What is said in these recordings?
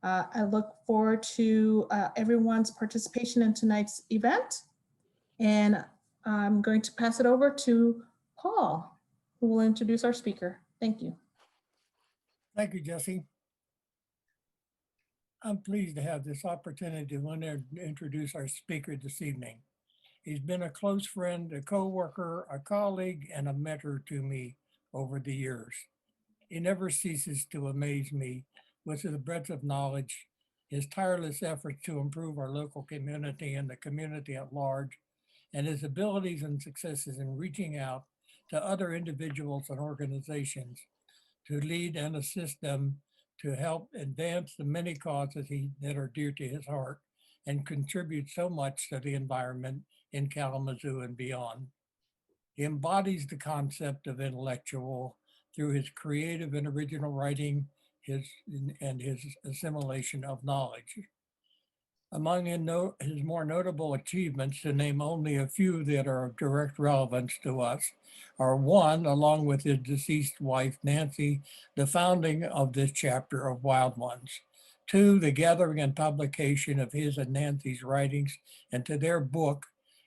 I look forward to everyone's participation in tonight's event. And I'm going to pass it over to Paul, who will introduce our speaker. Thank you. Thank you, Jesse. I'm pleased to have this opportunity to introduce our speaker this evening. He's been a close friend, a co-worker, a colleague, and a mentor to me over the years. He never ceases to amaze me with his breadth of knowledge, his tireless efforts to improve our local community and the community at large, and his abilities and successes in reaching out to other individuals and organizations to lead and assist them to help advance the many causes that are dear to his heart and contribute so much to the environment in Kalamazoo and beyond. He embodies the concept of intellectual through his creative and original writing, his assimilation of knowledge. Among his more notable achievements, to name only a few that are of direct relevance to us, are one, along with his deceased wife, Nancy, the founding of this chapter of Wild Ones. Two, the gathering and publication of his and Nancy's writings into their book,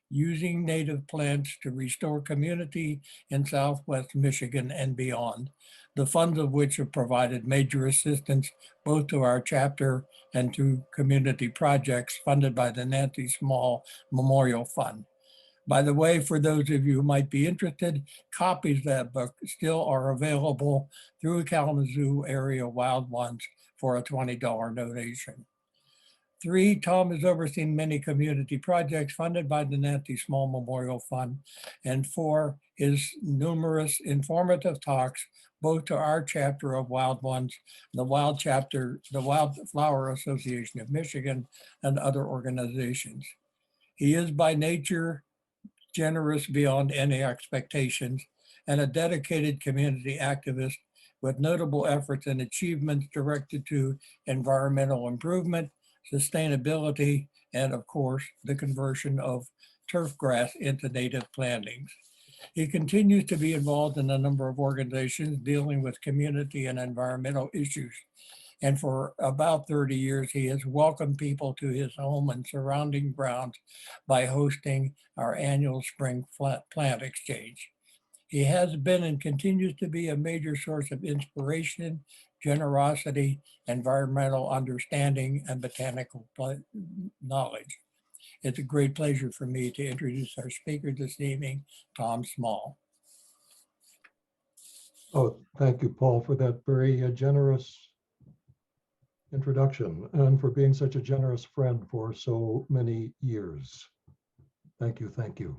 Using Native Plants to Restore Community in Southwest Michigan and Beyond, the funds of which have provided major assistance both to our chapter and to community projects funded by the Nancy Small Memorial Fund. By the way, for those of you who might be interested, copies of that book still are available through Kalamazoo Area Wild Ones for a $20 donation. Three, Tom has overseen many community projects funded by the Nancy Small Memorial Fund. And four, his numerous informative talks, both to our chapter of Wild Ones, the Wildflower Association of Michigan, and other organizations. He is by nature generous beyond any expectations and a dedicated community activist with notable efforts and achievements directed to environmental improvement, sustainability, and of course, the conversion of turf grass into native plantings. He continues to be involved in a number of organizations dealing with community and environmental issues. And for about 30 years, he has welcomed people to his home and surrounding grounds by hosting our annual spring plant exchange. He has been and continues to be a major source of inspiration, generosity, environmental understanding, and botanical knowledge. It's a great pleasure for me to introduce our speaker this evening, Tom Small. Oh, thank you, Paul, for that very generous introduction and for being such a generous friend for so many years. Thank you, thank you.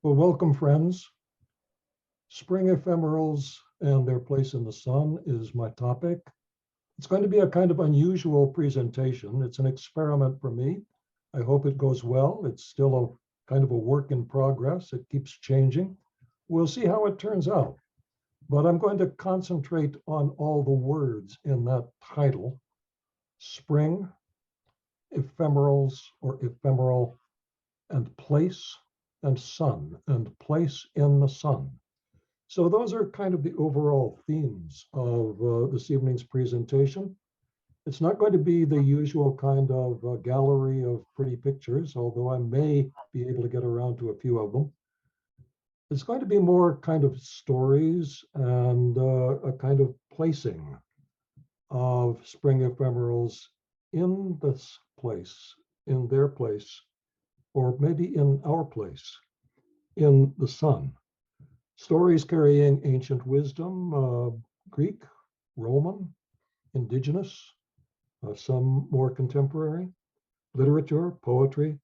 Well, welcome, friends. Spring ephemerals and their place in the sun is my topic. It's going to be a kind of unusual presentation. It's an experiment for me. I hope it goes well. It's still a kind of a work in progress. It keeps changing. We'll see how it turns out. But I'm going to concentrate on all the words in that title: spring, ephemerals or ephemeral, and place, and sun, and place in the sun. So those are kind of the overall themes of this evening's presentation. It's not going to be the usual kind of gallery of pretty pictures, although I may be able to get around to a few of them. It's going to be more kind of stories and a kind of placing of spring ephemerals in this place, in their place, or maybe in our place, in the sun. Stories carrying ancient wisdom, Greek, Roman, indigenous, some more contemporary, literature, poetry,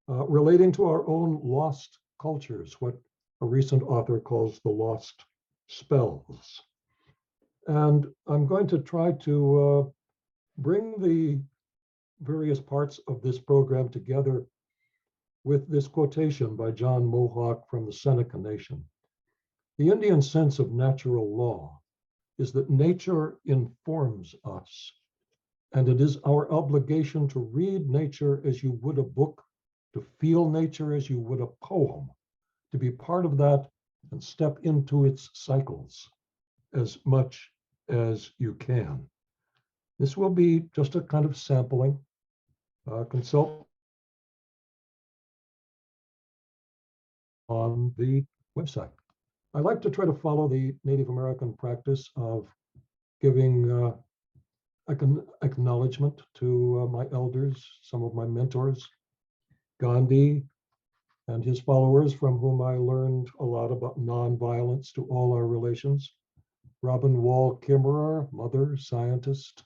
relating to our own lost cultures, what a recent author calls the lost spells. And I'm going to try to bring the various parts of this program together with this quotation by John Mohawk from the Seneca Nation. The Indian sense of natural law is that nature informs us, and it is our obligation to read nature as you would a book, to feel nature as you would a poem, to be part of that and step into its cycles as much as you can. This will be just a kind of sampling. Consult on the website. I like to try to follow the Native American practice of giving acknowledgement to my elders, some of my mentors, Gandhi and his followers, from whom I learned a lot about nonviolence to all our relations. Robin Wall Kimmerer, mother, scientist,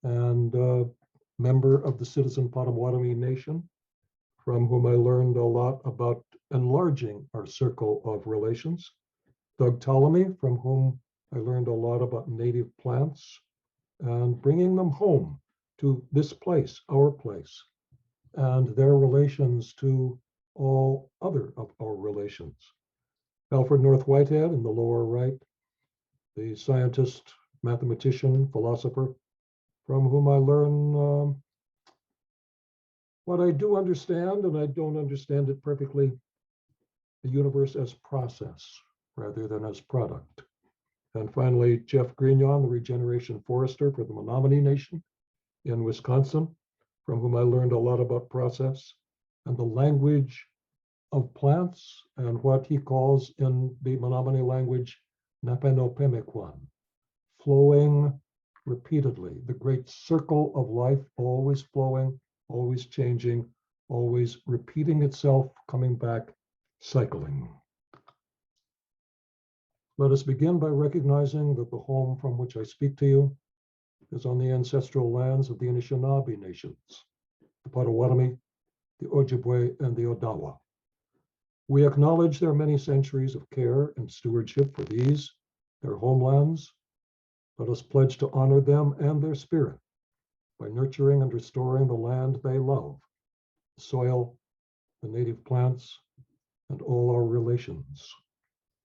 and member of the citizen Potawatomi Nation, from whom I learned a lot about enlarging our circle of relations. Doug Ptolemy, from whom I learned a lot about native plants and bringing them home to this place, our place, and their relations to all other of our relations. Alfred North Whitehead in the lower right, the scientist, mathematician, philosopher, from whom I learn what I do understand, and I don't understand it perfectly, the universe as process rather than as product. And finally, Jeff Grignon, the regeneration forester for the Menominee Nation in Wisconsin, from whom I learned a lot about process and the language of plants and what he calls in the Menominee language, Napanopemequan, flowing repeatedly, the great circle of life, always flowing, always changing, always repeating itself, coming back, cycling. Let us begin by recognizing that the home from which I speak to you is on the ancestral lands of the Anishinaabe nations, the Potawatomi, the Ojibwe, and the Odawa. We acknowledge their many centuries of care and stewardship for these, their homelands. Let us pledge to honor them and their spirit by nurturing and restoring the land they love, the soil, the native plants, and all our relations.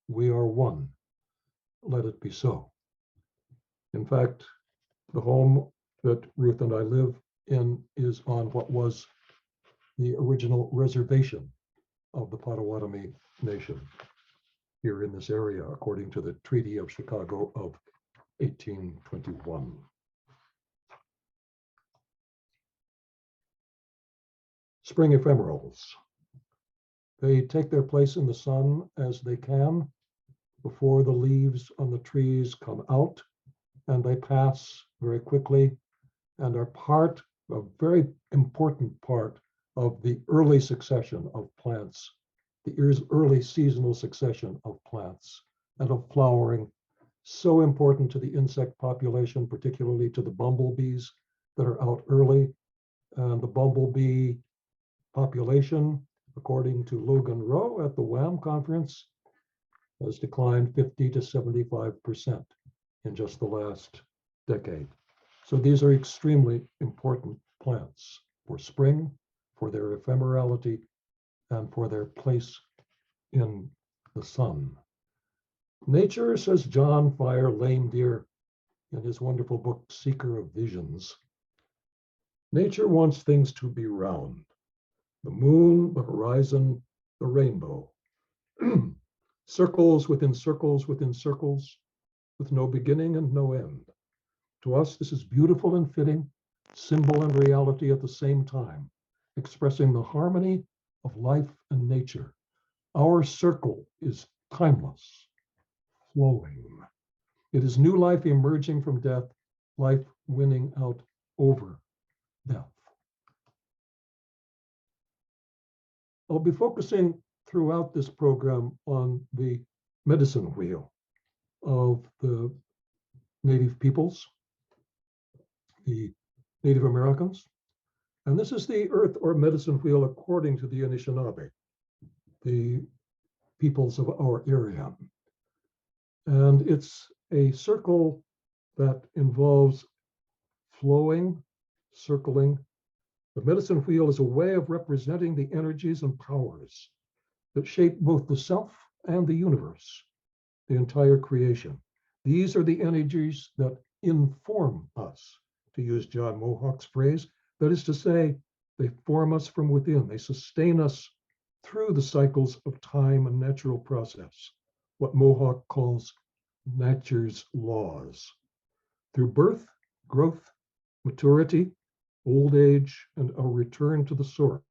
We are one. Let it be so. In fact, the home that Ruth and I live in is on what was the original reservation of the Potawatomi Nation here in this area, according to the Treaty of Chicago of 1821. Spring ephemerals. They take their place in the sun as they can before the leaves on the trees come out, and they pass very quickly and are a very important part of the early succession of plants, the early seasonal succession of plants and of flowering, so important to the insect population, particularly to the bumblebees that are out early. And the bumblebee population, according to Logan Rowe at the WAM conference, has declined 50 to 75% in just the last decade. So these are extremely important plants for spring, for their ephemerality, and for their place in the sun. Nature, says John Fire Lame Deer in his wonderful book, Seeker of Visions, nature wants things to be round. The moon, the horizon, the rainbow. Circles within circles within circles, with no beginning and no end. To us, this is beautiful and fitting, symbol and reality at the same time, expressing the harmony of life and nature. Our circle is timeless, flowing. It is new life emerging from death, life winning out over death. I'll be focusing throughout this program on the medicine wheel of the Native peoples, the Native Americans. And this is the earth or medicine wheel according to the Anishinaabe, the peoples of our area. And it's a circle that involves flowing, circling. The medicine wheel is a way of representing the energies and powers that shape both the self and the universe, the entire creation. These are the energies that inform us, to use John Mohawk's phrase. That is to say, they form us from within. They sustain us through the cycles of time and natural process, what Mohawk calls nature's laws. Through birth, growth, maturity, old age, and a return to the source.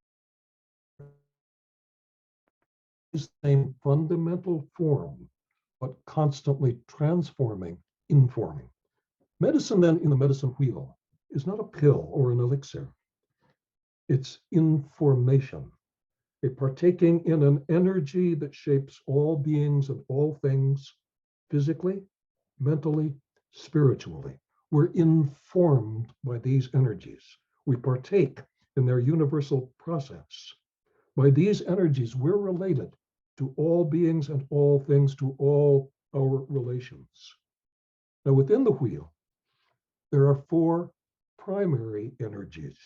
Is the same fundamental form, but constantly transforming, informing. Medicine, then, in the medicine wheel is not a pill or an elixir. It's information, a partaking in an energy that shapes all beings and all things, physically, mentally, spiritually. We're informed by these energies. We partake in their universal process. By these energies, we're related to all beings and all things, to all our relations. Now, within the wheel, there are four primary energies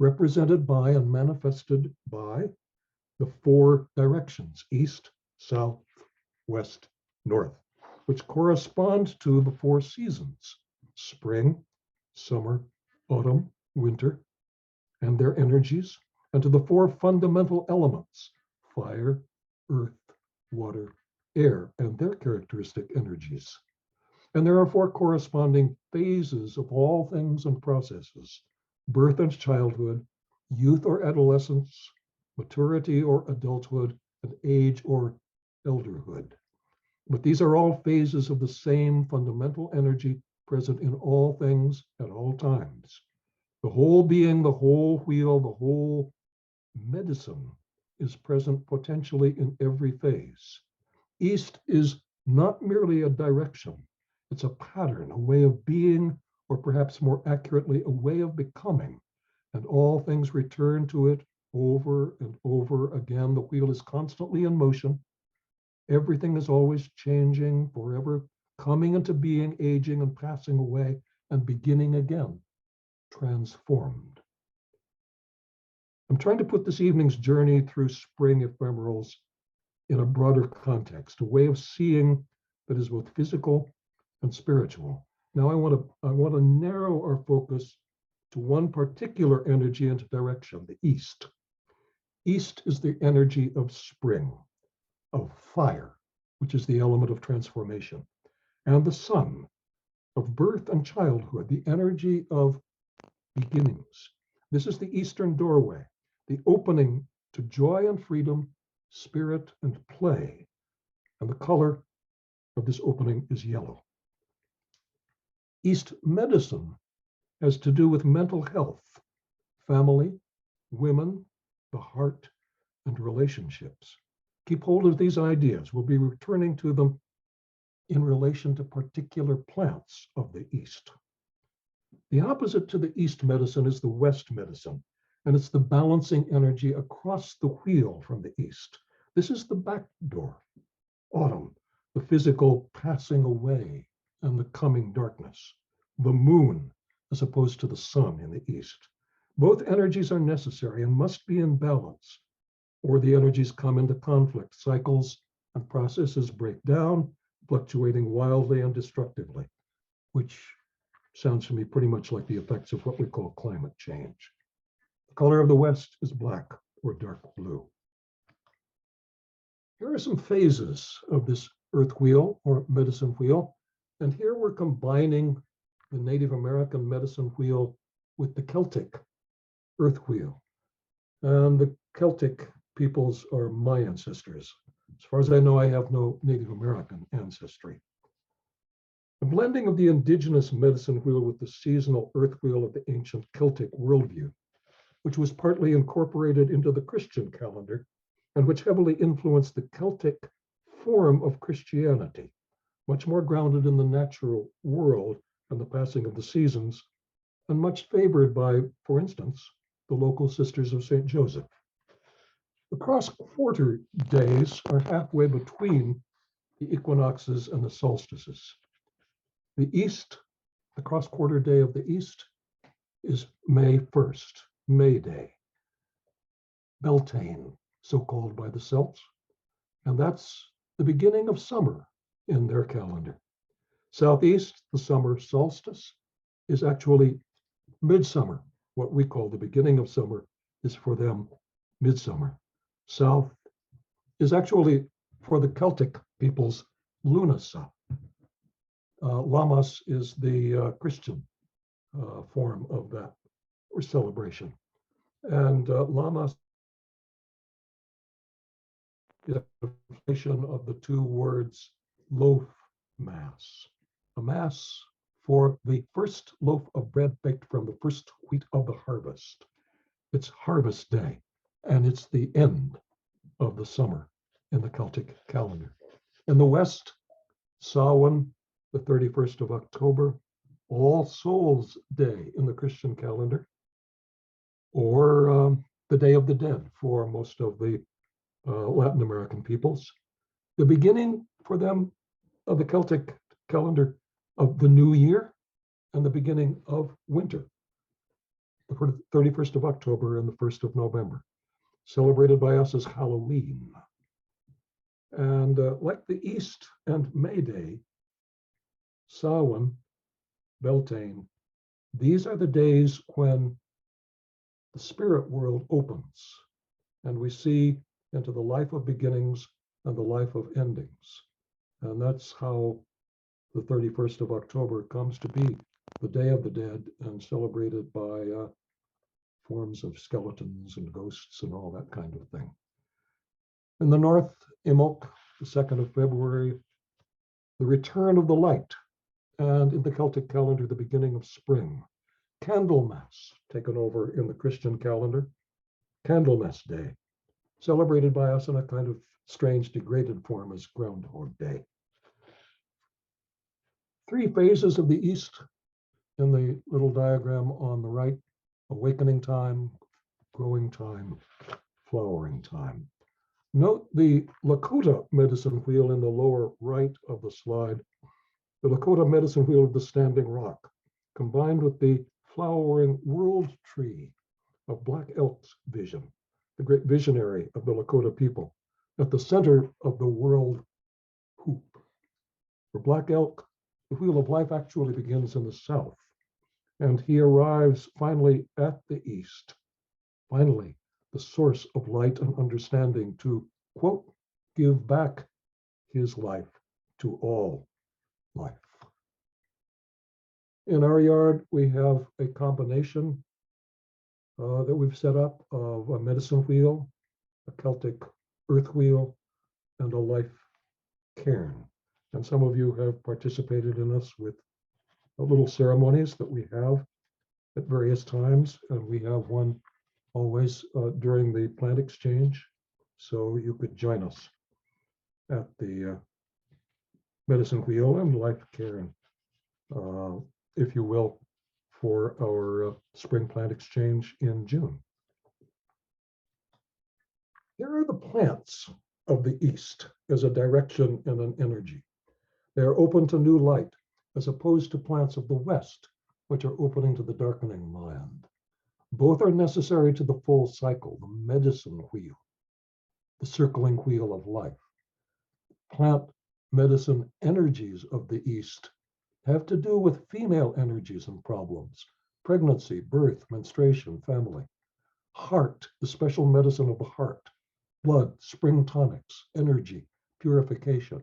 represented by and manifested by the four directions: east, south, west, north, which correspond to the four seasons: spring, summer, autumn, winter, and their energies, and to the four fundamental elements: fire, earth, water, air, and their characteristic energies. And there are four corresponding phases of all things and processes: birth and childhood, youth or adolescence, maturity or adulthood, and age or elderhood. But these are all phases of the same fundamental energy present in all things at all times. The whole being, the whole wheel, the whole medicine is present potentially in every phase. East is not merely a direction, it's a pattern, a way of being, or perhaps more accurately, a way of becoming. And all things return to it over and over again. The wheel is constantly in motion. Everything is always changing, forever coming into being, aging and passing away, and beginning again, transformed. I'm trying to put this evening's journey through spring ephemerals in a broader context, a way of seeing that is both physical and spiritual. Now I want to narrow our focus to one particular energy and direction, the east. East is the energy of spring, of fire, which is the element of transformation, and the sun, of birth and childhood, the energy of beginnings. This is the eastern doorway, the opening to joy and freedom, spirit and play. And the color of this opening is yellow. East medicine has to do with mental health, family, women, the heart, and relationships. Keep hold of these ideas. We'll be returning to them in relation to particular plants of the East. The opposite to the East medicine is the West medicine, and it's the balancing energy across the wheel from the East. This is the back door, autumn, the physical passing away and the coming darkness, the moon as opposed to the sun in the East. Both energies are necessary and must be in balance, or the energies come into conflict. Cycles and processes break down, fluctuating wildly and destructively, which sounds to me pretty much like the effects of what we call climate change. The color of the West is black or dark blue. Here are some phases of this earth wheel or medicine wheel. And here we're combining the Native American medicine wheel with the Celtic earth wheel. And the Celtic peoples are my ancestors. As far as I know, I have no Native American ancestry. The blending of the indigenous medicine wheel with the seasonal earth wheel of the ancient Celtic worldview, which was partly incorporated into the Christian calendar and which heavily influenced the Celtic form of Christianity, much more grounded in the natural world and the passing of the seasons, and much favored by, for instance, the local Sisters of St. Joseph. The cross-quarter days are halfway between the equinoxes and the solstices. The East, the cross-quarter day of the East, is May 1st, May Day, Beltane, so called by the Celts, and that's the beginning of summer in their calendar. Southeast, the summer solstice, is actually midsummer. What we call the beginning of summer is for them midsummer. South is actually for the Celtic peoples Lunasa. Lammas is the Christian form of that or celebration. And Lamas is a translation of the two words loaf mass, a mass for the first loaf of bread baked from the first wheat of the harvest. It's harvest day, and it's the end of the summer in the Celtic calendar. In the West, Samhain, the 31st of October, All Souls Day in the Christian calendar, or the Day of the Dead for most of the Latin American peoples. The beginning for them of the Celtic calendar of the new year and the beginning of winter, the 31st of October and the 1st of November, celebrated by us as Halloween. And like the East and May Day, Samhain, Beltane, these are the days when the spirit world opens and we see into the life of beginnings and the life of endings. And that's how the 31st of October comes to be the Day of the Dead and celebrated by forms of skeletons and ghosts and all that kind of thing. In the North, Imbolc, the 2nd of February, the return of the light, and in the Celtic calendar, the beginning of spring. Candlemas, taken over in the Christian calendar, Candlemas Day, celebrated by us in a kind of strange degraded form as Groundhog Day. 3 phases of the East in the little diagram on the right: awakening time, growing time, flowering time. Note the Lakota medicine wheel in the lower right of the slide, the Lakota medicine wheel of the Standing Rock, combined with the flowering world tree of Black Elk's vision, the great visionary of the Lakota people, at the center of the world hoop. For Black Elk, the wheel of life actually begins in the south, and he arrives finally at the east, finally the source of light and understanding to, quote, give back his life to all life. In our yard, we have a combination that we've set up of a medicine wheel, a Celtic earth wheel, and a life cairn. And some of you have participated in this with little ceremonies that we have at various times, and we have one always during the plant exchange. So you could join us at the medicine wheel and life cairn, if you will, for our spring plant exchange in June. Here are the plants of the East as a direction and an energy. They are open to new light, as opposed to plants of the West, which are opening to the darkening land. Both are necessary to the full cycle, the medicine wheel, the circling wheel of life. Plant medicine energies of the East have to do with female energies and problems: pregnancy, birth, menstruation, family. Heart, the special medicine of the heart. Blood, spring tonics, energy, purification.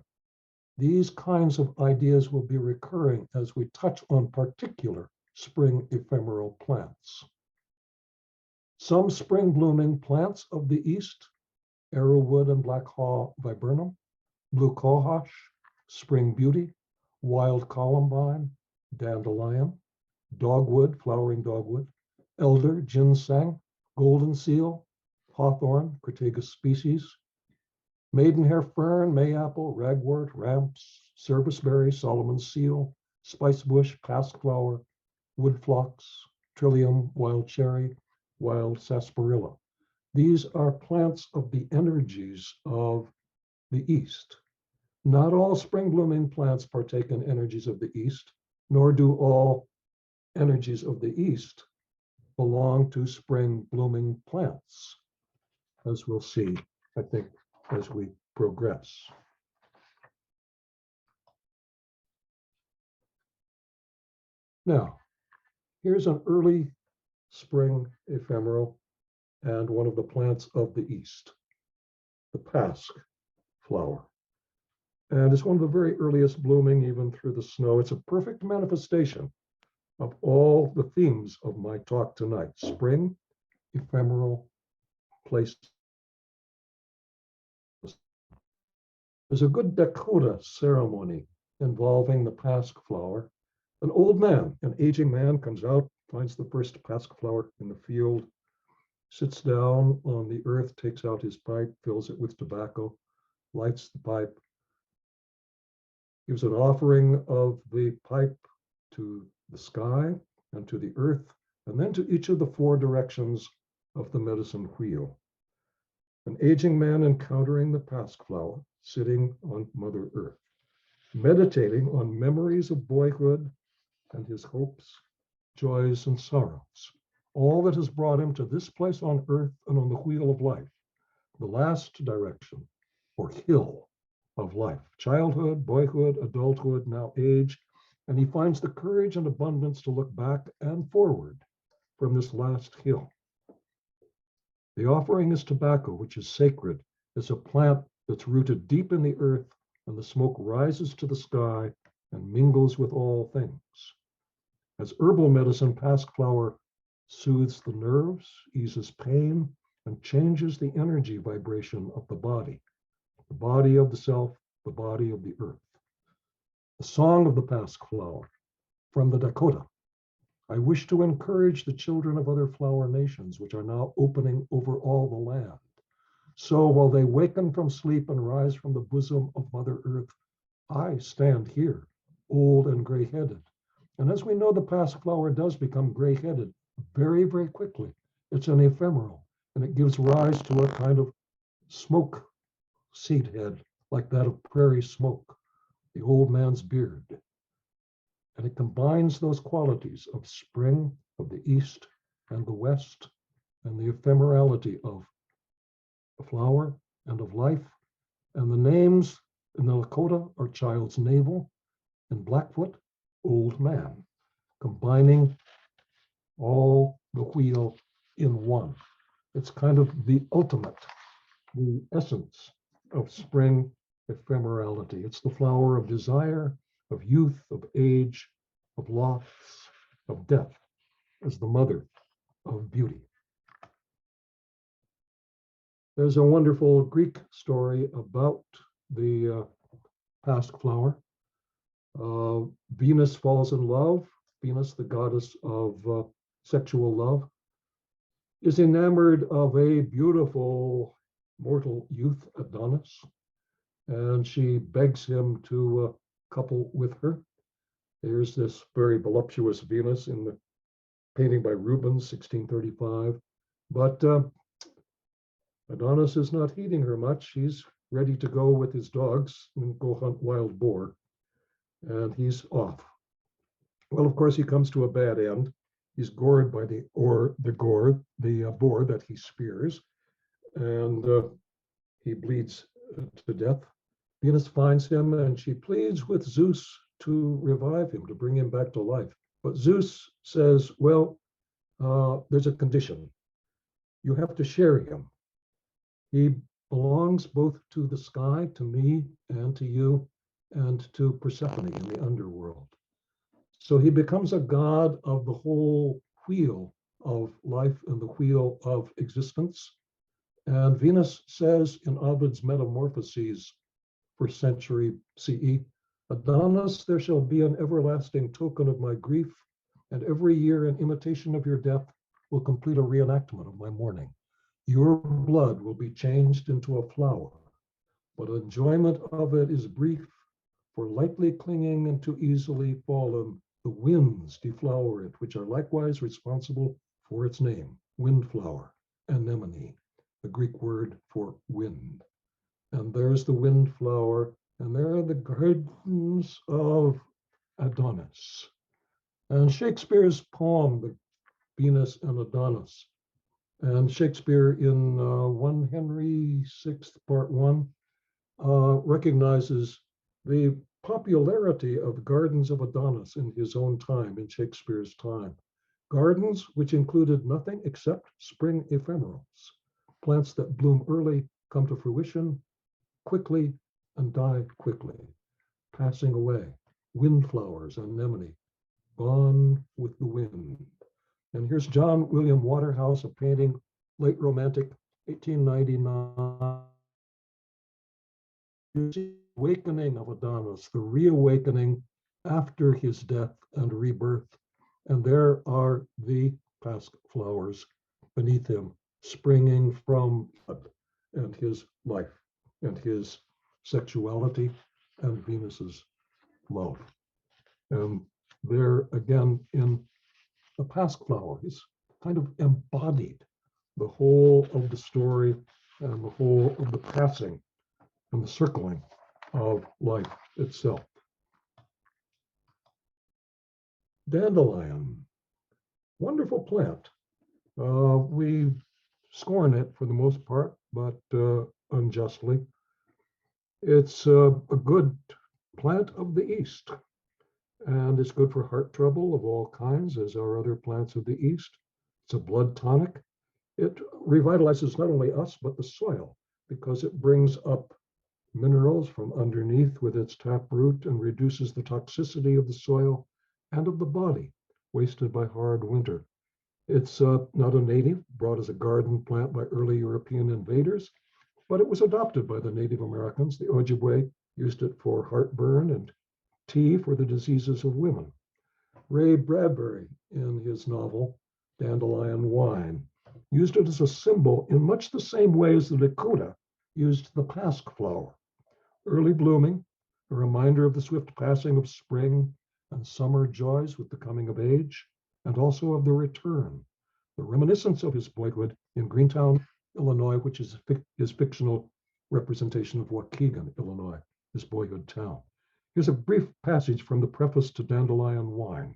These kinds of ideas will be recurring as we touch on particular spring ephemeral plants. Some spring blooming plants of the East: arrowwood and black haw viburnum, blue cohosh, spring beauty, wild columbine, dandelion, dogwood, flowering dogwood, elder, ginseng, golden seal, hawthorn, Crataegus species, maidenhair fern, mayapple, ragwort, ramps, serviceberry, Solomon's seal, spicebush, pasqueflower, woodphlox, trillium, wild cherry, wild sarsaparilla. These are plants of the energies of the East. Not all spring blooming plants partake in energies of the East, nor do all energies of the East belong to spring blooming plants, as we'll see, I think, as we progress. Now, here's an early spring ephemeral and one of the plants of the East, the pasque flower. And it's one of the very earliest blooming, even through the snow. It's a perfect manifestation of all the themes of my talk tonight: spring, ephemeral, place. There's a good Dakota ceremony involving the pasque flower. An old man, an aging man, comes out, finds the first pasque flower in the field, sits down on the earth, takes out his pipe, fills it with tobacco, lights the pipe, gives an offering of the pipe to the sky and to the earth, and then to each of the four directions of the medicine wheel. An aging man encountering the pasque flower, sitting on Mother Earth, meditating on memories of boyhood and his hopes, joys, and sorrows, all that has brought him to this place on earth and on the wheel of life, the last direction or hill of life, childhood, boyhood, adulthood, now age, and he finds the courage and abundance to look back and forward from this last hill. The offering is tobacco, which is sacred. It's a plant that's rooted deep in the earth, and the smoke rises to the sky and mingles with all things. As herbal medicine, pasque flower soothes the nerves, eases pain, and changes the energy vibration of the body of the self, the body of the earth. The song of the pasque flower from the Dakota. I wish to encourage the children of other flower nations, which are now opening over all the land. So while they waken from sleep and rise from the bosom of Mother Earth, I stand here, old and gray-headed. And as we know, the pasque flower does become gray-headed very, very quickly. It's an ephemeral, and it gives rise to a kind of smoke seed head, like that of prairie smoke, the old man's beard. And it combines those qualities of spring, of the east and the west, and the ephemerality of the flower and of life. And the names in the Lakota are child's navel, and Blackfoot, old man, combining all the wheel in one. It's kind of the ultimate, the essence of spring ephemerality. It's the flower of desire, of youth, of age, of loss, of death, as the mother of beauty. There's a wonderful Greek story about the pasque flower. Venus falls in love. Venus, the goddess of sexual love, is enamored of a beautiful mortal youth, Adonis, and she begs him to couple with her. There's this very voluptuous Venus in the painting by Rubens, 1635. But Adonis is not heeding her much. He's ready to go with his dogs and go hunt wild boar, and he's off. Well, of course, he comes to a bad end. He's gored by the boar that he spears, and he bleeds to death. Venus finds him, and she pleads with Zeus to revive him, to bring him back to life. But Zeus says, well, there's a condition. You have to share him. He belongs both to the sky, to me, and to you, and to Persephone in the underworld. So he becomes a god of the whole wheel of life and the wheel of existence. And Venus says in Ovid's Metamorphoses, first century CE, Adonis, there shall be an everlasting token of my grief, and every year in imitation of your death will complete a reenactment of my mourning. Your blood will be changed into a flower, but enjoyment of it is brief, for lightly clinging and too easily fallen, the winds deflower it, which are likewise responsible for its name, windflower, anemone, the Greek word for wind. And there's the windflower, and there are the gardens of Adonis. And Shakespeare's poem, the Venus and Adonis, and Shakespeare in 1 Henry VI, Part 1, recognizes the popularity of gardens of Adonis in his own time, in Shakespeare's time. Gardens which included nothing except spring ephemerals, plants that bloom early, come to fruition quickly, and die quickly, passing away. Windflowers, anemone, Gone with the Wind. And here's John William Waterhouse, a painting, late Romantic, 1899. The awakening of Adonis, the reawakening after his death and rebirth. And there are the pasque flowers beneath him, springing from and his life and his sexuality and Venus's love. And there again in the pasque flower is kind of embodied the whole of the story and the whole of the passing and the circling of life itself. Dandelion, wonderful plant. We scorn it for the most part, but unjustly. It's a good plant of the East, and it's good for heart trouble of all kinds, as are other plants of the East. It's a blood tonic. It revitalizes not only us, but the soil, because it brings up minerals from underneath with its taproot and reduces the toxicity of the soil and of the body, wasted by hard winter. It's not a native, brought as a garden plant by early European invaders, but it was adopted by the Native Americans. The Ojibwe used it for heartburn and tea for the diseases of women. Ray Bradbury, in his novel Dandelion Wine, used it as a symbol in much the same way as the Dakota used the pasque flower. Early blooming, a reminder of the swift passing of spring and summer joys with the coming of age, and also of the return, the reminiscence of his boyhood in Greentown, Illinois, which is his fictional representation of Waukegan, Illinois, his boyhood town. Here's a brief passage from the preface to Dandelion Wine.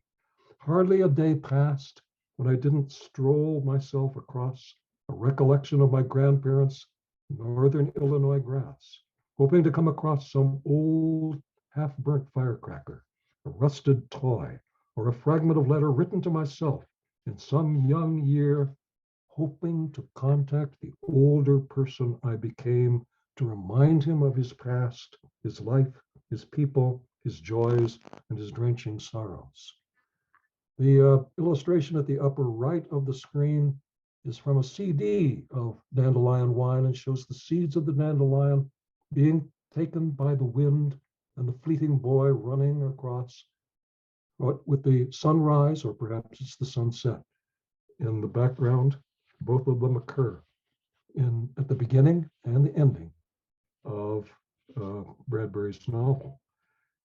Hardly a day passed when I didn't stroll myself across a recollection of my grandparents' northern Illinois grass, hoping to come across some old half-burnt firecracker, a rusted toy, or a fragment of letter written to myself in some young year, hoping to contact the older person I became to remind him of his past, his life, his people, his joys, and his drenching sorrows. The illustration at the upper right of the screen is from a CD of Dandelion Wine and shows the seeds of the dandelion being taken by the wind and the fleeting boy running across with the sunrise, or perhaps it's the sunset in the background. Both of them occur at the beginning and the ending of Bradbury's novel.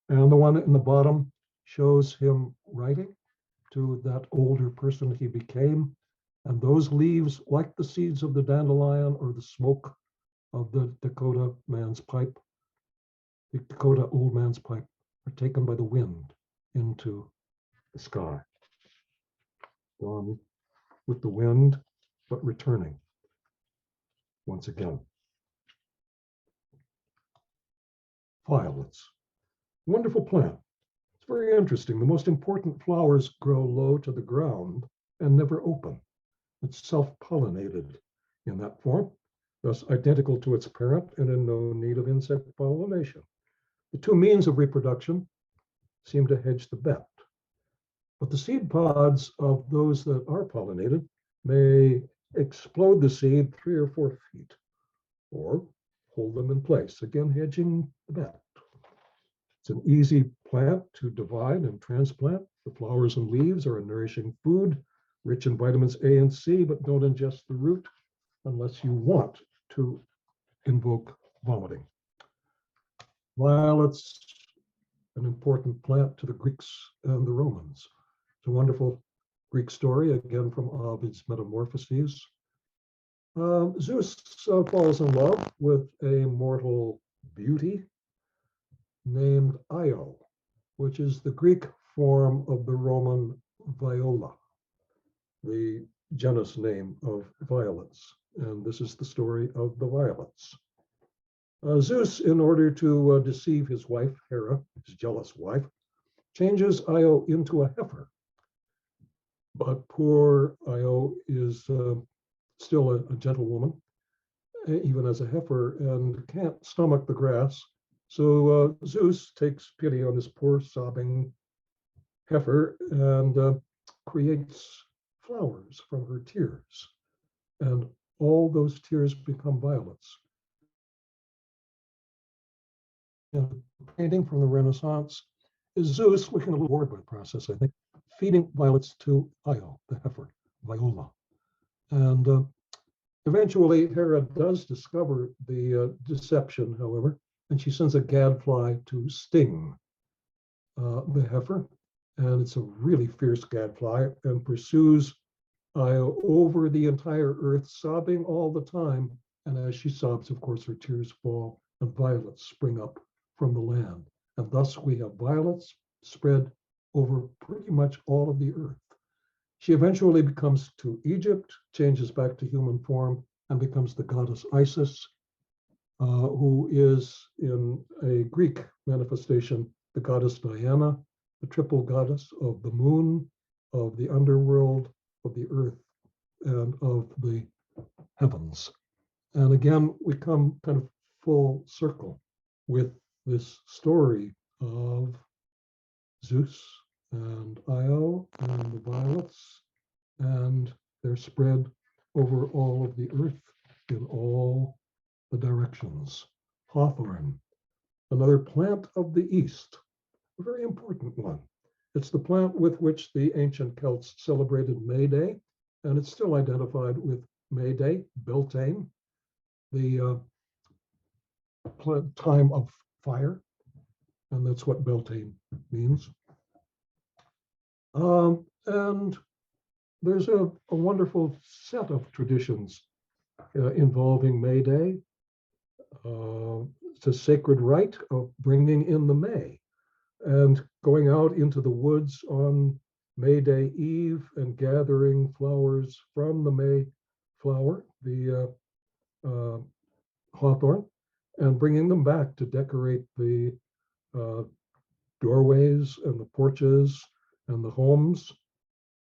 And the one in the bottom shows him writing to that older person he became. And those leaves, like the seeds of the dandelion or the smoke of the Dakota man's pipe, the Dakota old man's pipe, are taken by the wind into the sky. Gone with the wind, but returning once again. Violets, wonderful plant. It's very interesting. The most important flowers grow low to the ground and never open. It's self-pollinated in that form, thus identical to its parent and in no need of insect pollination. The two means of reproduction seem to hedge the bet. But the seed pods of those that are pollinated may explode the seed 3 or 4 feet, or hold them in place, again hedging the bet. It's an easy plant to divide and transplant. The flowers and leaves are a nourishing food, rich in vitamins A and C, but don't ingest the root unless you want to invoke vomiting. Violets, an important plant to the Greeks and the Romans. It's a wonderful Greek story, again from Ovid's Metamorphoses. Zeus falls in love with a mortal beauty named Io, which is the Greek form of the Roman Viola, the genus name of violets. And this is the story of the violets. Zeus, in order to deceive his wife, Hera, his jealous wife, changes Io into a heifer. But poor Io is still a gentlewoman, even as a heifer, and can't stomach the grass. So Zeus takes pity on this poor sobbing heifer and creates flowers from her tears. And all those tears become violets. And a painting from the Renaissance is Zeus, looking a little bored by the process, I think, feeding violets to Io, the heifer, Viola. And eventually, Hera does discover the deception, however, and she sends a gadfly to sting the heifer. And it's a really fierce gadfly and pursues Io over the entire earth, sobbing all the time. And as she sobs, of course, her tears fall and violets spring up from the land. And thus we have violets spread over pretty much all of the earth. She eventually comes to Egypt, changes back to human form, and becomes the goddess Isis, who is in a Greek manifestation, the goddess Diana, the triple goddess of the moon, of the underworld, of the earth, and of the heavens. And again, we come kind of full circle with this story of Zeus and Io and the violets, and they're spread over all of the earth in all the directions. Hawthorn, another plant of the East, a very important one. It's the plant with which the ancient Celts celebrated May Day, and it's still identified with May Day, Beltane, the time of fire, and that's what Beltane means. And there's a wonderful set of traditions involving May Day. It's a sacred rite of bringing in the May and going out into the woods on May Day Eve and gathering flowers from the May flower, the hawthorn, and bringing them back to decorate the doorways and the porches and the homes,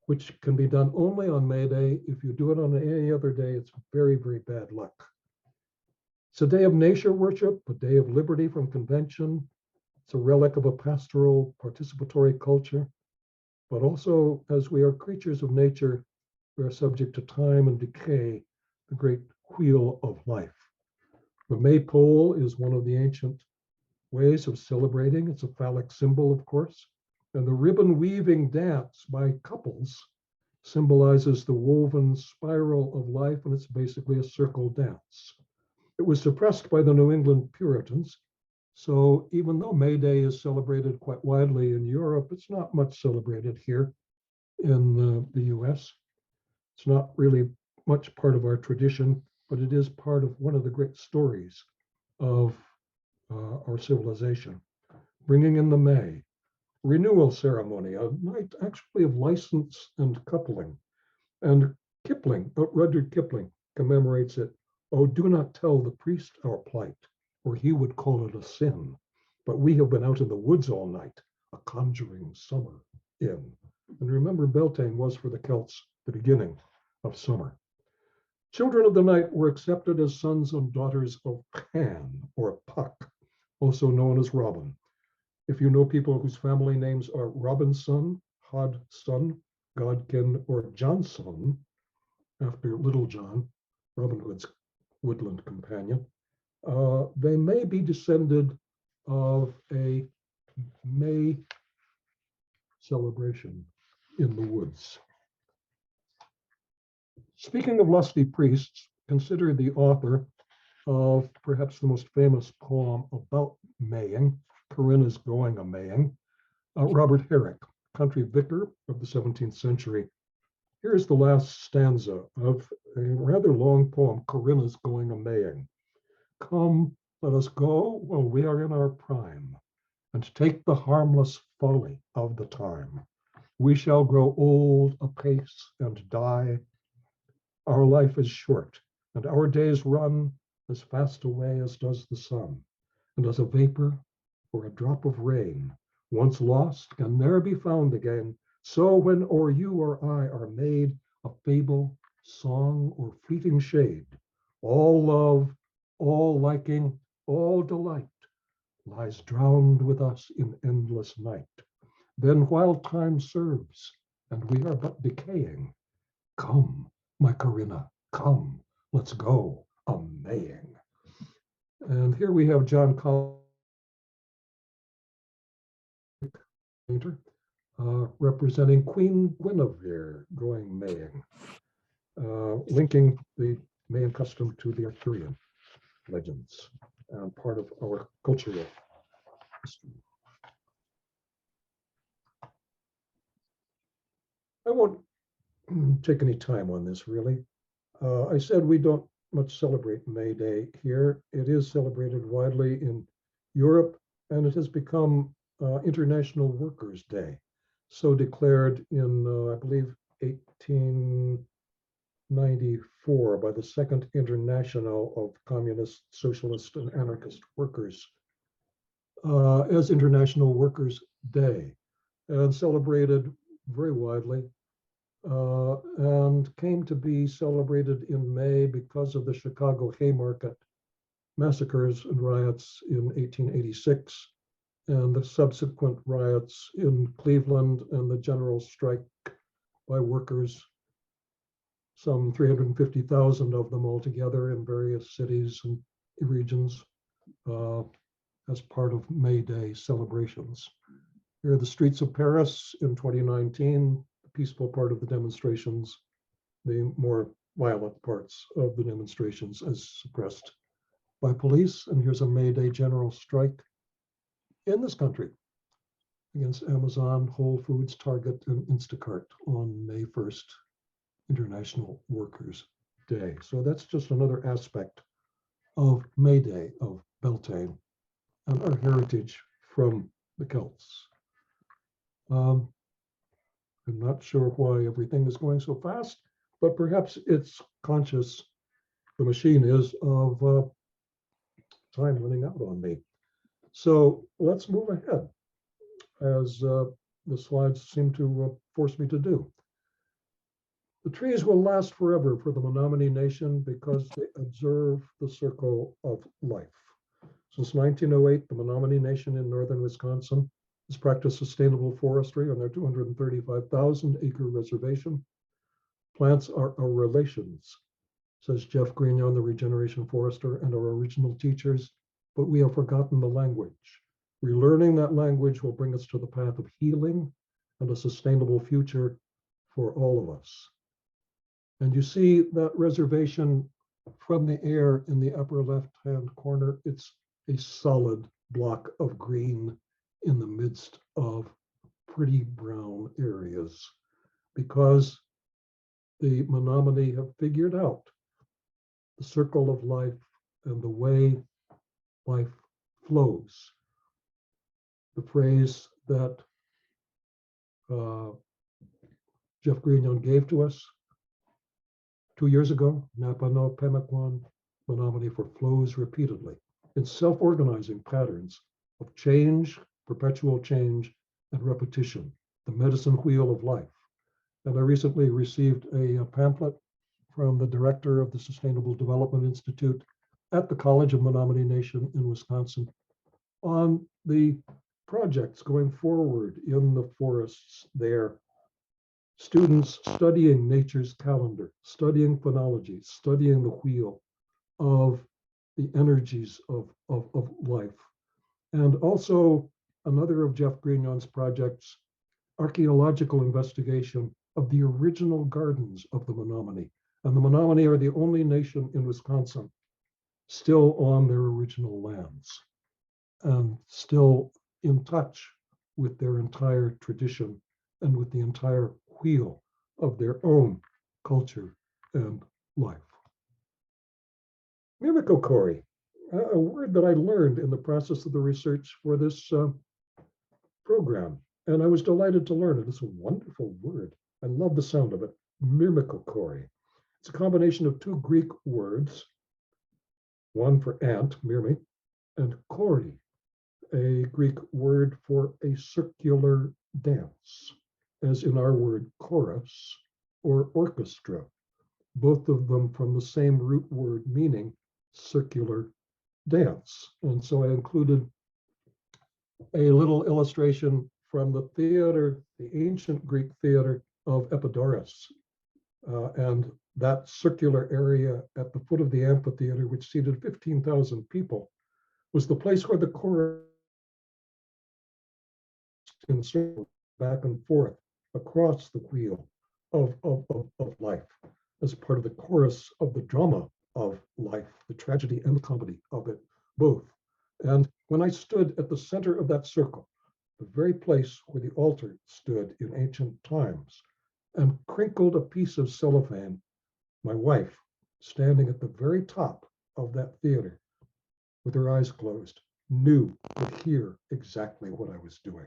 which can be done only on May Day. If you do it on any other day, it's very, very bad luck. It's a day of nature worship, a day of liberty from convention. It's a relic of a pastoral participatory culture. But also, as we are creatures of nature, we are subject to time and decay, the great wheel of life. The maypole is one of the ancient ways of celebrating. It's a phallic symbol, of course. And the ribbon weaving dance by couples symbolizes the woven spiral of life, and it's basically a circle dance. It was suppressed by the New England Puritans. So even though May Day is celebrated quite widely in Europe, it's not much celebrated here in the US. It's not really much part of our tradition, but it is part of one of the great stories of our civilization. Bringing in the May, renewal ceremony, a night actually of license and coupling. And Kipling, Rudyard Kipling, commemorates it. Oh, do not tell the priest our plight, or he would call it a sin. But we have been out in the woods all night, a conjuring summer in. And remember, Beltane was for the Celts the beginning of summer. Children of the night were accepted as sons and daughters of Pan, or Puck, also known as Robin. If you know people whose family names are Robinson, Hodson, Godkin, or Johnson, after Little John, Robin Hood's woodland companion, they may be descended of a May celebration in the woods. Speaking of lusty priests, consider the author of perhaps the most famous poem about Maying, Corinna's Going a Maying, Robert Herrick, country vicar of the 17th century. Here's the last stanza of a rather long poem, Corinna's Going a Maying. Come, let us go while we are in our prime, and take the harmless folly of the time. We shall grow old apace and die. Our life is short, and our days run as fast away as does the sun, and as a vapor or a drop of rain, once lost can ne'er be found again. So when or you or I are made a fable, song, or fleeting shade, all love, all liking, all delight lies drowned with us in endless night. Then while time serves, and we are but decaying, come, my Corinna, come, let's go a-maying. And here we have John Collins, painter, representing Queen Guinevere going maying, linking the Mayan custom to the Arthurian legends and part of our cultural history. I won't take any time on this, really. I said we don't much celebrate May Day here. It is celebrated widely in Europe, and it has become International Workers' Day, so declared in, I believe, 1894 by the Second International of Communist, Socialist, and Anarchist Workers as International Workers' Day, and celebrated very widely. And came to be celebrated in May because of the Chicago Haymarket massacres and riots in 1886, and the subsequent riots in Cleveland and the general strike by workers, some 350,000 of them altogether in various cities and regions as part of May Day celebrations. Here are the streets of Paris in 2019, the peaceful part of the demonstrations, the more violent parts of the demonstrations as suppressed by police. And here's a May Day general strike in this country against Amazon, Whole Foods, Target, and Instacart on May 1st, International Workers' Day. So that's just another aspect of May Day of Beltane and our heritage from the Celts. I'm not sure why everything is going so fast, but perhaps it's conscious, the machine is, of time running out on me. So let's move ahead, as the slides seem to force me to do. The trees will last forever for the Menominee Nation because they observe the circle of life. Since 1908, the Menominee Nation in northern Wisconsin has practiced sustainable forestry on their 235,000 acre reservation. Plants are our relations, says Jeff Grignon, the regeneration forester, and our original teachers, but we have forgotten the language. Relearning that language will bring us to the path of healing and a sustainable future for all of us. And you see that reservation from the air in the upper left-hand corner. It's a solid block of green in the midst of pretty brown areas, because the Menominee have figured out the circle of life and the way life flows. The phrase that Jeff Grignon gave to us 2 years ago, Napa no Pemmican Menominee for flows repeatedly in self-organizing patterns of change, perpetual change, and repetition, the medicine wheel of life. And I recently received a pamphlet from the director of the Sustainable Development Institute at the College of Menominee Nation in Wisconsin on the projects going forward in the forests there. Students studying nature's calendar, studying phenology, studying the wheel of the energies of life. And also another of Jeff Grignon's projects, archaeological investigation of the original gardens of the Menominee. And the Menominee are the only nation in Wisconsin still on their original lands and still in touch with their entire tradition and with the entire wheel of their own culture and life. Myrmecochory, a word that I learned in the process of the research for this program, and I was delighted to learn it. It's a wonderful word. I love the sound of it. Myrmecochory. It's a combination of two Greek words, one for ant, myrme, and chori, a Greek word for a circular dance, as in our word chorus or orchestra, both of them from the same root word meaning circular dance. And so I included a little illustration from the theater, the ancient Greek theater of Epidaurus. And that circular area at the foot of the amphitheater, which seated 15,000 people, was the place where the chorus circled back and forth across the wheel of life as part of the chorus of the drama of life, the tragedy and the comedy of it both. And when I stood at the center of that circle, the very place where the altar stood in ancient times, and crinkled a piece of cellophane, my wife, standing at the very top of that theater with her eyes closed, knew to hear exactly what I was doing.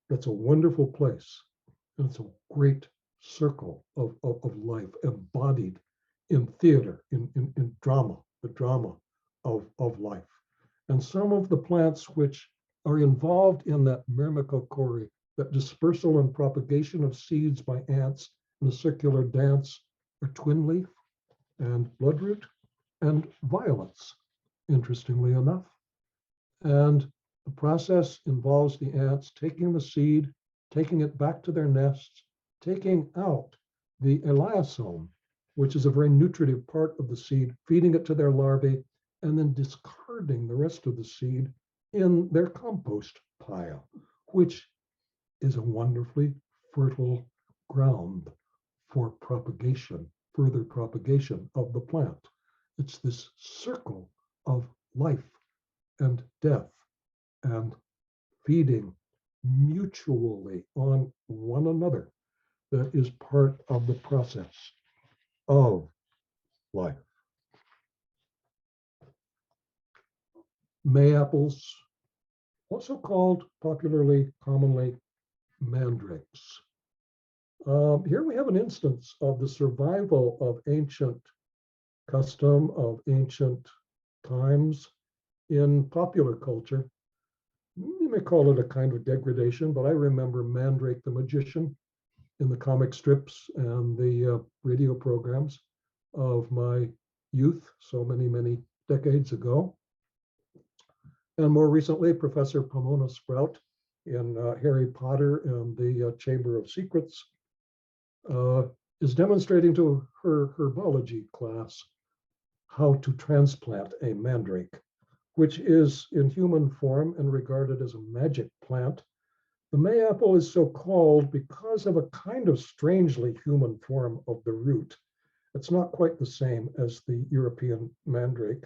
That's a wonderful place. And it's a great circle of life embodied in theater, in drama, the drama of life. And some of the plants which are involved in that myrmica, Cory, that dispersal and propagation of seeds by ants in a circular dance, are twin leaf and bloodroot and violets, interestingly enough. And the process involves the ants taking the seed, taking it back to their nests, taking out the elaiosome, which is a very nutritive part of the seed, feeding it to their larvae, and then discarding the rest of the seed in their compost pile, which is a wonderfully fertile ground for propagation, further propagation of the plant. It's this circle of life and death and feeding mutually on one another that is part of the process of life. Mayaples, also called popularly, commonly, mandrakes. Here we have an instance of the survival of ancient custom, of ancient times in popular culture. You may call it a kind of degradation, but I remember Mandrake the Magician in the comic strips and the radio programs of my youth, so many decades ago. And more recently, Professor Pomona Sprout in Harry Potter and the Chamber of Secrets is demonstrating to her herbology class how to transplant a mandrake, which is in human form and regarded as a magic plant. The mayapple is so called because of a kind of strangely human form of the root. It's not quite the same as the European mandrake,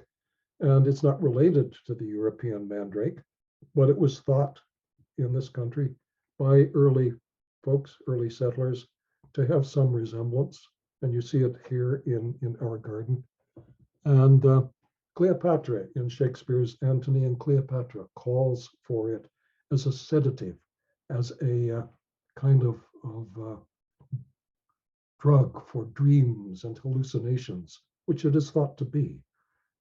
and it's not related to the European mandrake, but it was thought in this country by early folks, early settlers, to have some resemblance. And you see it here in our garden. And Cleopatra in Shakespeare's Antony and Cleopatra calls for it as a sedative, as a kind of drug for dreams and hallucinations, which it is thought to be.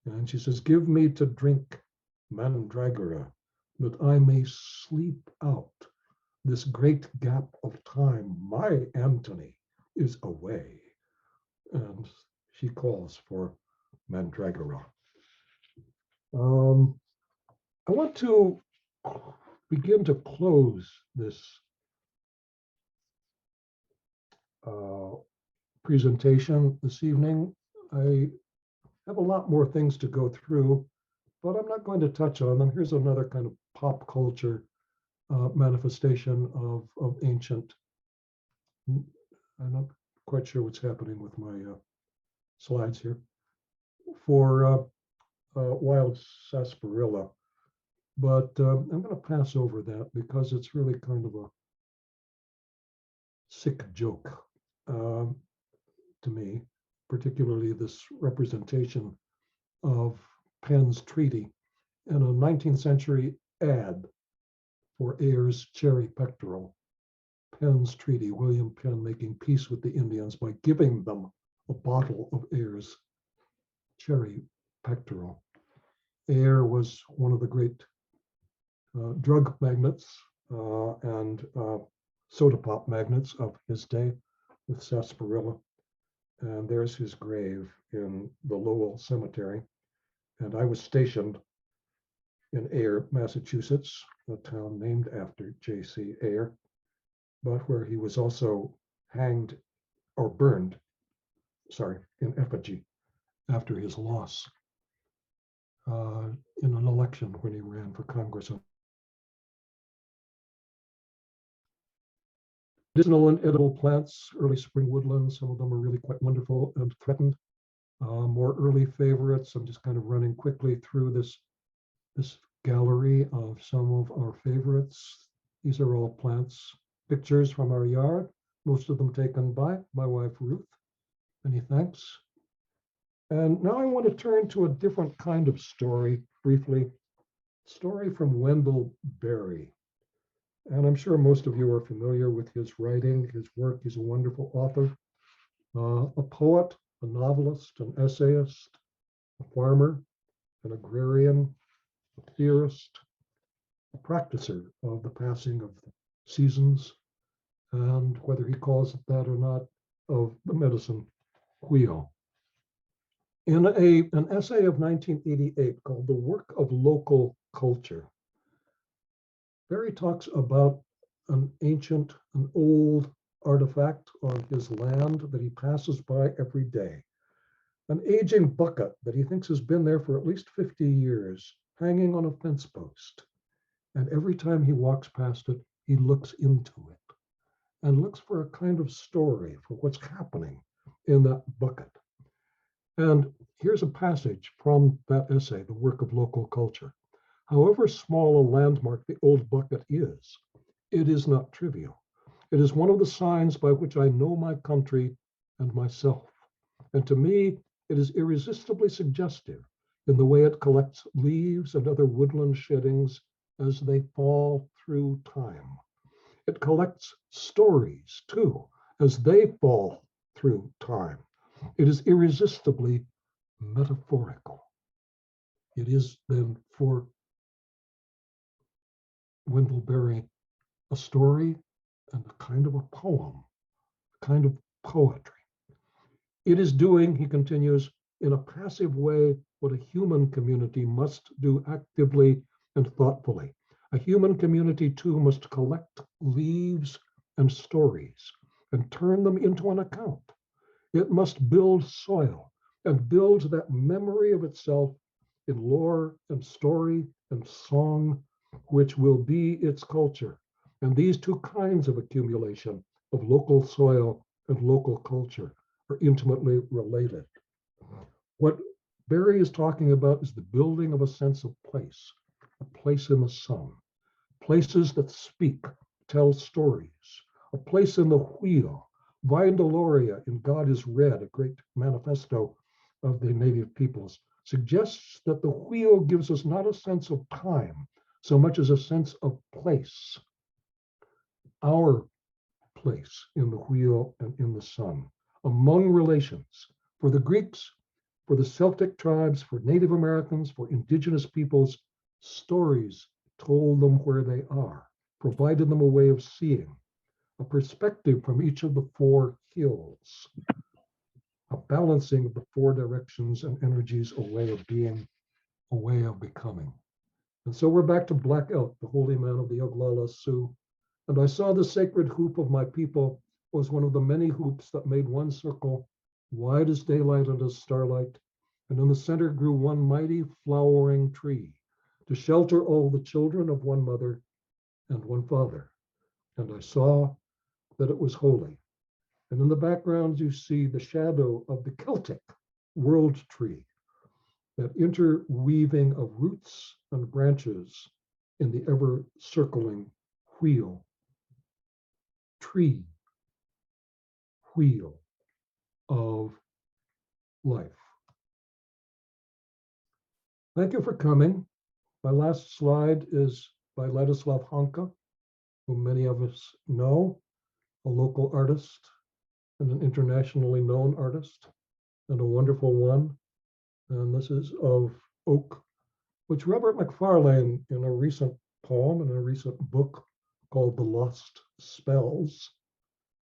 And she says, give me to drink mandragora, that I may sleep out this great gap of time. My Antony is away. And she calls for mandragora. I want to begin to close this presentation this evening. I have a lot more things to go through, but I'm not going to touch on them. Here's another kind of pop culture manifestation of ancient. I'm not quite sure what's happening with my slides here. For wild sarsaparilla, but I'm going to pass over that because it's really kind of a sick joke to me, particularly this representation of Penn's treaty in a 19th century ad for Ayer's cherry pectoral. Penn's treaty, William Penn making peace with the Indians by giving them a bottle of Ayer's cherry pectoral. Ayer was one of the great drug magnates and soda pop magnates of his day with sarsaparilla. And there's his grave in the Lowell Cemetery. And I was stationed in Ayer, Massachusetts, a town named after J.C. Ayer, but where he was also hanged or burned, in effigy after his loss in an election when he ran for Congress. Medicinal and edible plants, early spring woodlands, some of them are really quite wonderful and threatened. More early favorites, I'm just kind of running quickly through this gallery of some of our favorites. These are all plants, pictures from our yard, most of them taken by my wife, Ruth. Many thanks. And now I want to turn to a different kind of story, briefly. Story from Wendell Berry. And I'm sure most of you are familiar with his writing, his work. He's a wonderful author, a poet, a novelist, an essayist, a farmer, an agrarian, a theorist, a practicer of the passing of the seasons, and whether he calls it that or not, of the medicine wheel. In an essay of 1988 called The Work of Local Culture, Berry talks about an old artifact on his land that he passes by every day. An aging bucket that he thinks has been there for at least 50 years, hanging on a fence post. And every time he walks past it, he looks into it and looks for a kind of story for what's happening in that bucket. And here's a passage from that essay, The Work of Local Culture. However small a landmark the old bucket is, it is not trivial. It is one of the signs by which I know my country and myself. And to me, it is irresistibly suggestive in the way it collects leaves and other woodland sheddings as they fall through time. It collects stories, too, as they fall through time. It is irresistibly metaphorical. It is then for Wendell Berry a story and a kind of a poem, a kind of poetry. It is doing, he continues, in a passive way what a human community must do actively and thoughtfully. A human community too must collect leaves and stories and turn them into an account. It must build soil and build that memory of itself in lore and story and song, which will be its culture. And these two kinds of accumulation of local soil and local culture are intimately related. What Berry is talking about is the building of a sense of place, a place in the sun, places that speak, tell stories, a place in the wheel. Vine Deloria in God is Red, a great manifesto of the native peoples, suggests that the wheel gives us not a sense of time so much as a sense of place, our place in the wheel and in the sun, among relations. For the Greeks, for the Celtic tribes, for Native Americans, for indigenous peoples, stories told them where they are, provided them a way of seeing, a perspective from each of the four hills, a balancing of the four directions and energies, a way of being, a way of becoming. And so we're back to Black Elk, the holy man of the Oglala Sioux. And I saw the sacred hoop of my people was one of the many hoops that made one circle, wide as daylight and as starlight. And in the center grew one mighty flowering tree to shelter all the children of one mother and one father. And I saw that it was holy. And in the background, you see the shadow of the Celtic world tree, that interweaving of roots and branches in the ever circling wheel, tree, wheel of life. Thank you for coming. My last slide is by Ladislav Hanka, whom many of us know, a local artist and an internationally known artist, and a wonderful one. And this is of oak, which Robert Macfarlane, in a recent poem and a recent book called The Lost Spells,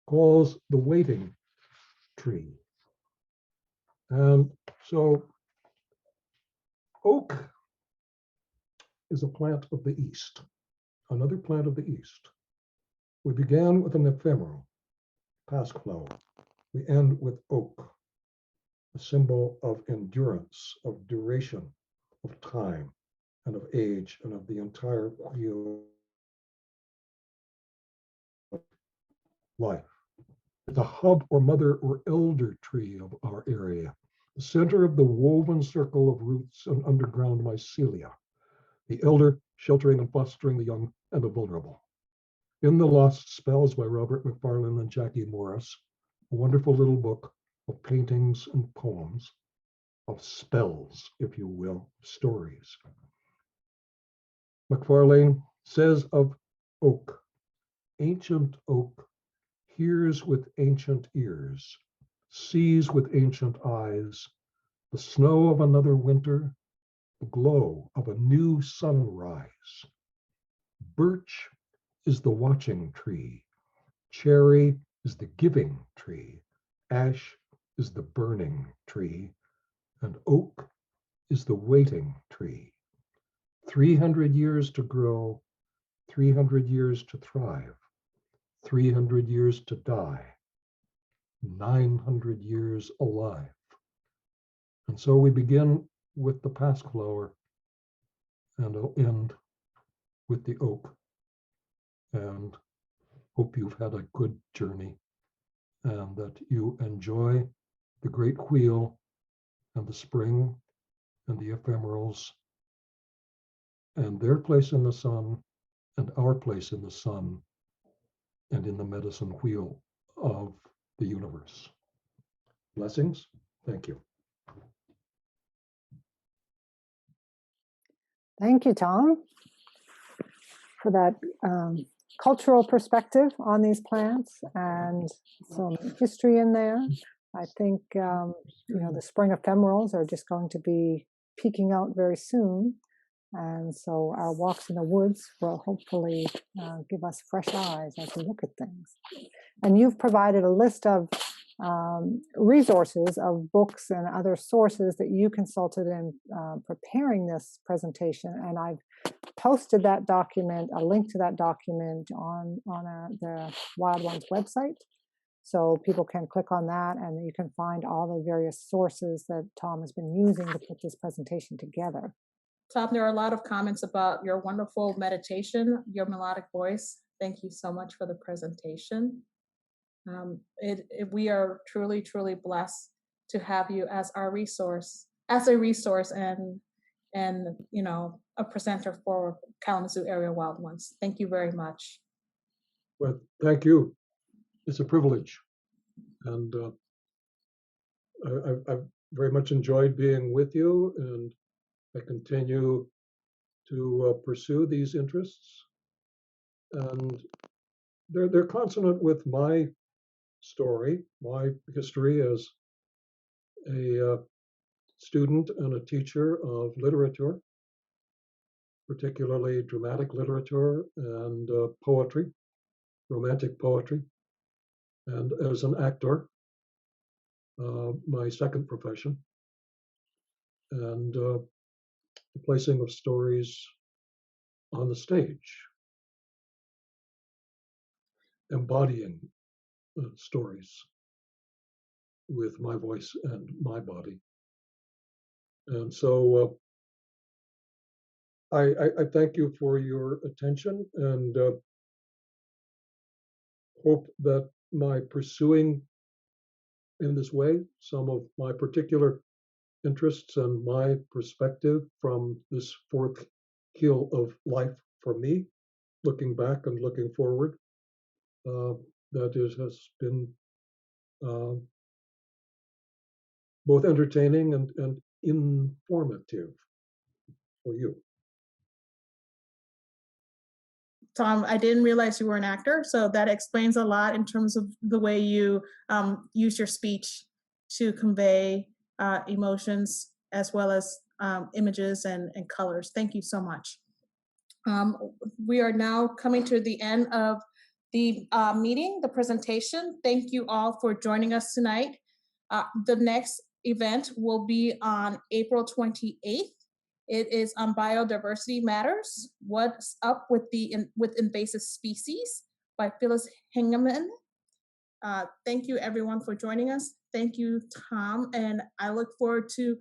calls the waiting tree. And so oak is a plant of the East, another plant of the East. We began with an ephemeral, pasque flower. We end with oak, a symbol of endurance, of duration, of time, and of age, and of the entire wheel of life. The hub or mother or elder tree of our area, the center of the woven circle of roots and underground mycelia, the elder sheltering and fostering the young and the vulnerable. In the Lost Spells by Robert Macfarlane and Jackie Morris, a wonderful little book of paintings and poems, of spells, if you will, stories. Macfarlane says of oak, ancient oak hears with ancient ears, sees with ancient eyes, the snow of another winter, the glow of a new sunrise. Birch is the watching tree, cherry is the giving tree, ash is the burning tree, and oak is the waiting tree. 300 years to grow, 300 years to thrive, 300 years to die, 900 years alive. And so we begin with the pasque flower and I'll end with the oak. And hope you've had a good journey and that you enjoy the great wheel and the spring and the ephemerals and their place in the sun and our place in the sun and in the medicine wheel of the universe. Blessings. Thank you. Thank you, Tom, for that cultural perspective on these plants and some history in there. I think, the spring ephemerals are just going to be peeking out very soon. And so our walks in the woods will hopefully give us fresh eyes as we look at things. And you've provided a list of resources of books and other sources that you consulted in preparing this presentation. And I've posted that document, a link to that document on the Wild Ones website. So people can click on that and you can find all the various sources that Tom has been using to put this presentation together. Tom, there are a lot of comments about your wonderful meditation, your melodic voice. Thank you so much for the presentation. We are truly, truly blessed to have you as our resource, and a presenter for Kalamazoo area Wild Ones. Thank you very much. Well, thank you. It's a privilege. And I've very much enjoyed being with you, and I continue to pursue these interests. And they're consonant with my story, my history as a student and a teacher of literature, particularly dramatic literature and poetry, romantic poetry, and as an actor, my second profession, and the placing of stories on the stage, embodying stories with my voice and my body. And so I thank you for your attention and hope that my pursuing in this way some of my particular interests and my perspective from this fourth hill of life for me, looking back and looking forward, has been both entertaining and informative for you. Tom, I didn't realize you were an actor, so that explains a lot in terms of the way you use your speech to convey emotions as well as images and colors. Thank you so much. We are now coming to the end of the meeting, the presentation. Thank you all for joining us tonight. The next event will be on April 28th. It is on Biodiversity Matters, What's Up with Invasive Species by Phyllis Hingeman. Thank you everyone for joining us. Thank you, Tom, and I look forward to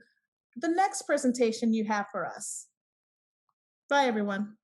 the next presentation you have for us. Bye, everyone.